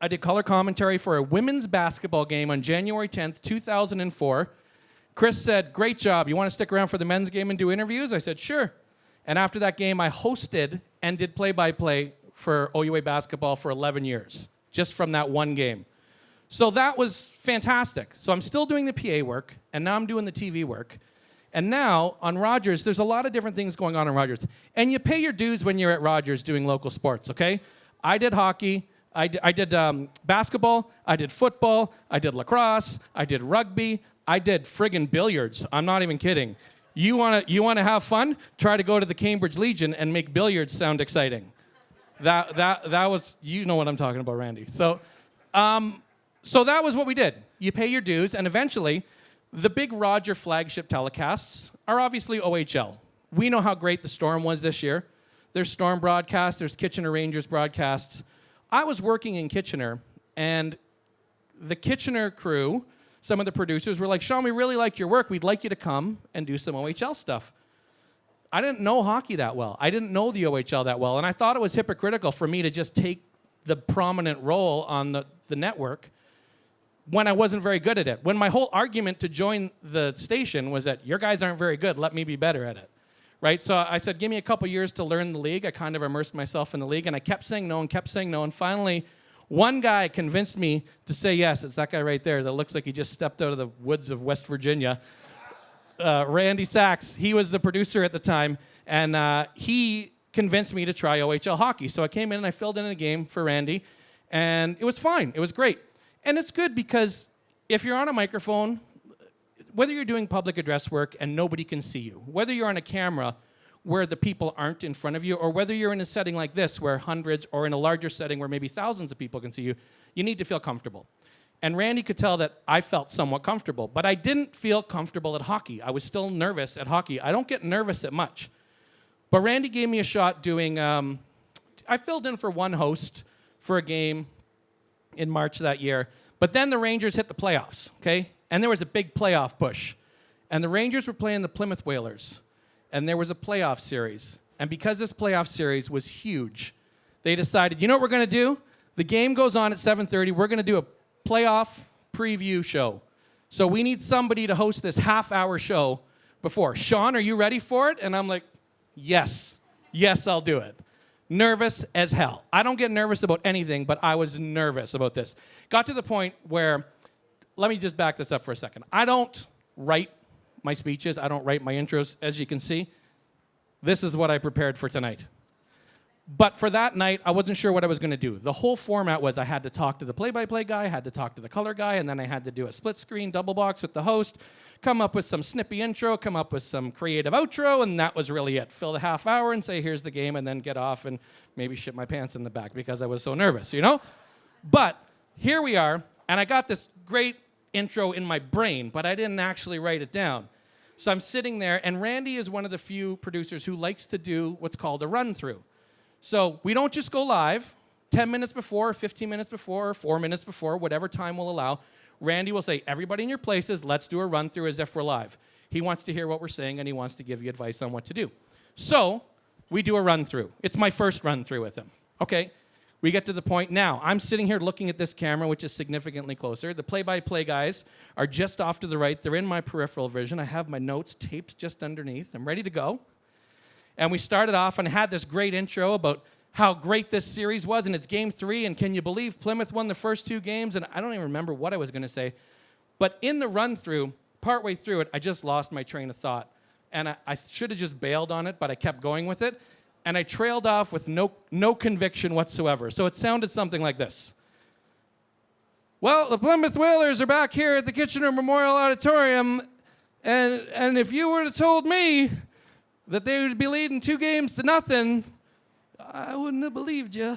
I did color commentary for a women's basketball game on January 10th, 2004. Chris said, great job. You want to stick around for the men's game and do interviews? I said, sure. And after that game, I hosted and did play-by-play for OUA basketball for 11 years, just from that one game. So that was fantastic. So I'm still doing the PA work, and now I'm doing the TV work. And now, on Rogers, there's a lot of different things going on Rogers. And you pay your dues when you're at Rogers doing local sports, okay? I did hockey. I did basketball. I did football. I did lacrosse. I did rugby. I did friggin' billiards. I'm not even kidding. You wanna have fun? Try to go to the Cambridge Legion and make billiards sound exciting. That was, you know what I'm talking about, Randy. So that was what we did. You pay your dues, and eventually, the big Roger flagship telecasts are obviously OHL. We know how great the Storm was this year. There's Storm broadcasts, there's Kitchener Rangers broadcasts. I was working in Kitchener, and the Kitchener crew, some of the producers were like, Sean, we really like your work. We'd like you to come and do some OHL stuff. I didn't know hockey that well. I didn't know the OHL that well, and I thought it was hypocritical for me to just take the prominent role on the network when I wasn't very good at it. When my whole argument to join the station was that your guys aren't very good, let me be better at it, right? So I said, give me a couple years to learn the league. I kind of immersed myself in the league, and I kept saying no and kept saying no, and finally, one guy convinced me to say yes. It's that guy right there that looks like he just stepped out of the woods of West Virginia. Randy Sachs, he was the producer at the time, and he convinced me to try OHL hockey. So I came in and I filled in a game for Randy, and it was fine. It was great. And it's good because if you're on a microphone, whether you're doing public address work and nobody can see you, whether you're on a camera where the people aren't in front of you, or whether you're in a setting like this where hundreds, or in a larger setting where maybe thousands of people can see you, you need to feel comfortable. And Randy could tell that I felt somewhat comfortable, but I didn't feel comfortable at hockey. I was still nervous at hockey. I don't get nervous at much. But Randy gave me a shot doing, I filled in for one host for a game in March that year, but then the Rangers hit the playoffs, okay? And there was a big playoff push. And the Rangers were playing the Plymouth Whalers. And there was a playoff series. And because this playoff series was huge, they decided, you know what we're going to do? The game goes on at 7:30. We're going to do a playoff preview show. So we need somebody to host this half-hour show before. Sean, are you ready for it? And I'm like, yes. Yes, I'll do it. Nervous as hell. I don't get nervous about anything, but I was nervous about this. Got to the point where, let me just back this up for a second. I don't write my speeches. I don't write my intros. As you can see, this is what I prepared for tonight. But for that night, I wasn't sure what I was going to do. The whole format was I had to talk to the play-by-play guy, I had to talk to the color guy, and then I had to do a split screen double box with the host, come up with some snippy intro, come up with some creative outro, and that was really it. Fill the half hour and say, here's the game, and then get off and maybe shit my pants in the back because I was so nervous, you know? But here we are, and I got this great intro in my brain, but I didn't actually write it down. So I'm sitting there, and Randy is one of the few producers who likes to do what's called a run-through. So we don't just go live 10 minutes before, 15 minutes before, 4 minutes before, whatever time will allow. Randy will say, everybody in your places, let's do a run-through as if we're live. He wants to hear what we're saying, and he wants to give you advice on what to do. So we do a run-through. It's my first run-through with him. Okay, we get to the point now. I'm sitting here looking at this camera, which is significantly closer. The play-by-play guys are just off to the right. They're in my peripheral vision. I have my notes taped just underneath. I'm ready to go. And we started off and had this great intro about how great this series was, and it's game 3, and can you believe Plymouth won the first 2 games? And I don't even remember what I was going to say. But in the run-through, partway through it, I just lost my train of thought. And I should have just bailed on it, but I kept going with it. And I trailed off with no conviction whatsoever. So it sounded something like this. Well, the Plymouth Whalers are back here at the Kitchener Memorial Auditorium, and if you would have told me that they would be leading 2-0, I wouldn't have believed you.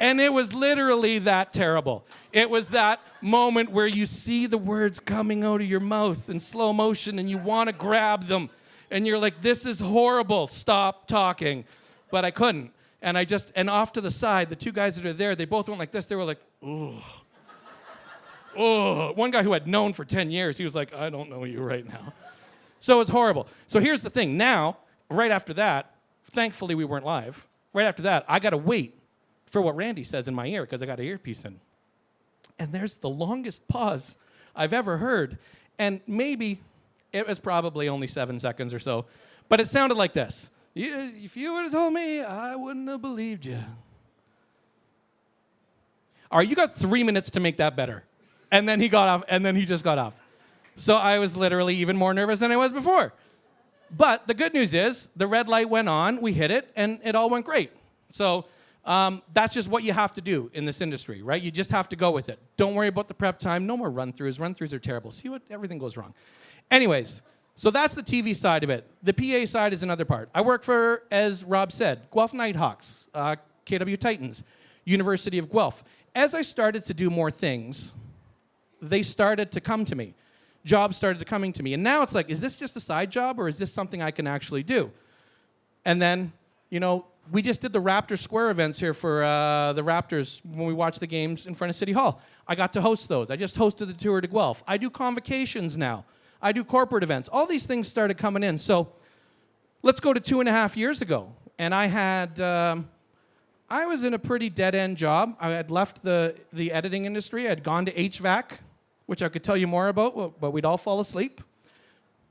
And it was literally that terrible. It was that moment where you see the words coming out of your mouth in slow motion and you want to grab them. And you're like, this is horrible, stop talking. But I couldn't. And off to the side, the 2 guys that are there, they both went like this. They were like, ooh. Oh. One guy who had known for 10 years, he was like, I don't know you right now. So it's horrible. So here's the thing. Now, right after that, thankfully we weren't live. Right after that, I got to wait for what Randy says in my ear because I got an earpiece in. And there's the longest pause I've ever heard. And maybe it was probably only 7 seconds or so, but it sounded like this. If you would have told me, I wouldn't have believed you. All right, you got 3 minutes to make that better. And then he got off, and then he just got off. So I was literally even more nervous than I was before. But the good news is, the red light went on, we hit it, and it all went great. So that's just what you have to do in this industry, right? You just have to go with it. Don't worry about the prep time. No more run-throughs. Run-throughs are terrible. See what everything goes wrong. Anyways, so that's the TV side of it. The PA side is another part. I work for, as Rob said, Guelph Nighthawks, KW Titans, University of Guelph. As I started to do more things, they started to come to me. Jobs started coming to me. And now it's like, is this just a side job or is this something I can actually do? And then, you know, we just did the Raptor Square events here for the Raptors when we watched the games in front of City Hall. I got to host those. I just hosted the Tour de Guelph. I do convocations now. I do corporate events. All these things started coming in. So let's go to 2.5 years ago. And I had, I was in a pretty dead-end job. I had left the editing industry. I had gone to HVAC, which I could tell you more about, but we'd all fall asleep.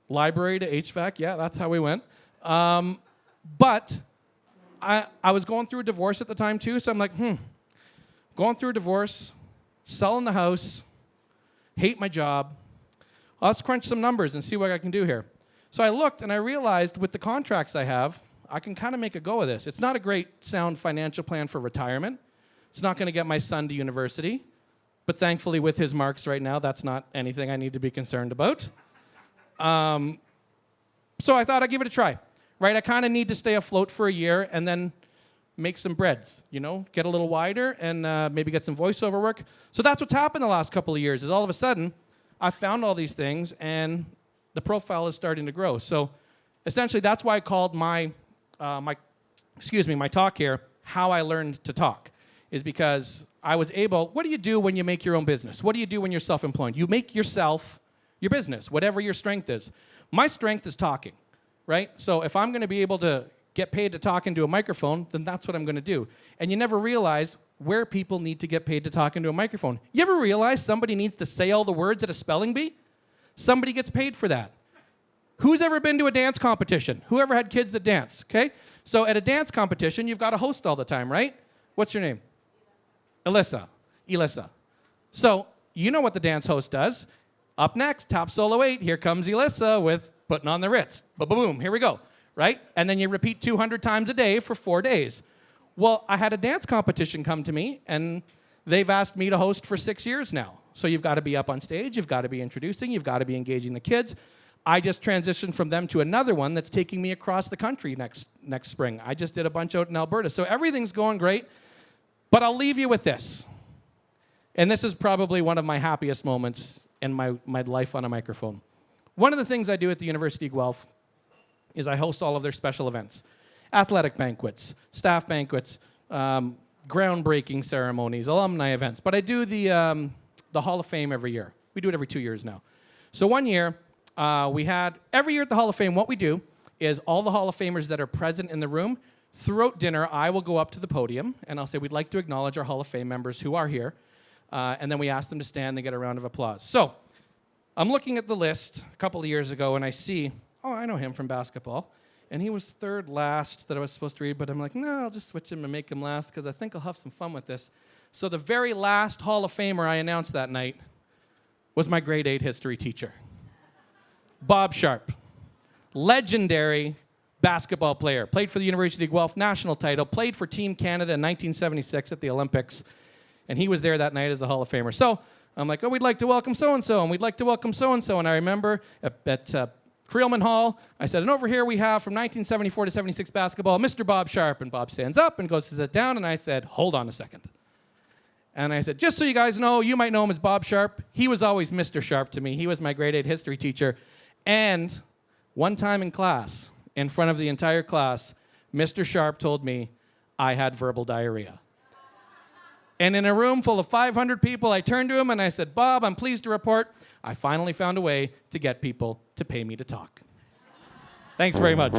Library to HVAC, yeah, that's how we went. But I was going through a divorce at the time too, so I'm like, going through a divorce, selling the house, hate my job. Let's crunch some numbers and see what I can do here. So I looked and I realized with the contracts I have, I can kind of make a go of this. It's not a great sound financial plan for retirement. It's not going to get my son to university. But thankfully with his marks right now, that's not anything I need to be concerned about. So I thought I'd give it a try. Right, I kind of need to stay afloat for a year and then make some breads, you know, get a little wider and maybe get some voiceover work. So that's what's happened the last couple of years is all of a sudden I found all these things and the profile is starting to grow. So essentially that's why I called my talk here, How I Learned to Talk, is because I was able, what do you do when you make your own business? What do you do when you're self-employed? You make yourself your business, whatever your strength is. My strength is talking. Right? So if I'm going to be able to get paid to talk into a microphone, then that's what I'm going to do. And you never realize where people need to get paid to talk into a microphone. You ever realize somebody needs to say all the words at a spelling bee? Somebody gets paid for that. Who's ever been to a dance competition? Whoever had kids that dance, okay? So at a dance competition, you've got a host all the time, right? What's your name? Elissa. So you know what the dance host does. Up next, top solo 8, here comes Elissa with Putting on the Ritz. Ba-boom, here we go, right? And then you repeat 200 times a day for 4 days. Well, I had a dance competition come to me, and they've asked me to host for 6 years now. So you've got to be up on stage, you've got to be introducing, you've got to be engaging the kids. I just transitioned from them to another one that's taking me across the country next spring. I just did a bunch out in Alberta. So everything's going great, but I'll leave you with this. And this is probably one of my happiest moments in my life on a microphone. One of the things I do at the University of Guelph is I host all of their special events. Athletic banquets, staff banquets, groundbreaking ceremonies, alumni events. But I do the Hall of Fame every year. We do it every 2 years now. So one year, every year at the Hall of Fame, what we do is all the Hall of Famers that are present in the room, throughout dinner, I will go up to the podium and I'll say, we'd like to acknowledge our Hall of Fame members who are here. And then we ask them to stand and get a round of applause. So I'm looking at the list a couple of years ago, and I see, oh, I know him from basketball. And he was third last that I was supposed to read, but I'm like, no, I'll just switch him and make him last because I think I'll have some fun with this. So the very last Hall of Famer I announced that night was my grade 8 history teacher, Bob Sharp. Legendary basketball player. Played for the University of Guelph, national title. Played for Team Canada in 1976 at the Olympics. And he was there that night as a Hall of Famer. So I'm like, oh, we'd like to welcome so-and-so, and we'd like to welcome so-and-so. And I remember at Creelman Hall, I said, and over here we have from 1974 to 76 basketball, Mr. Bob Sharp. And Bob stands up and goes to sit down, and I said, hold on a second. And I said, just so you guys know, you might know him as Bob Sharp. He was always Mr. Sharp to me. He was my grade 8 history teacher. And one time in class, in front of the entire class, Mr. Sharp told me I had verbal diarrhea. And in a room full of 500 people, I turned to him and I said, Bob, I'm pleased to report I finally found a way to get people to pay me to talk. Thanks very much.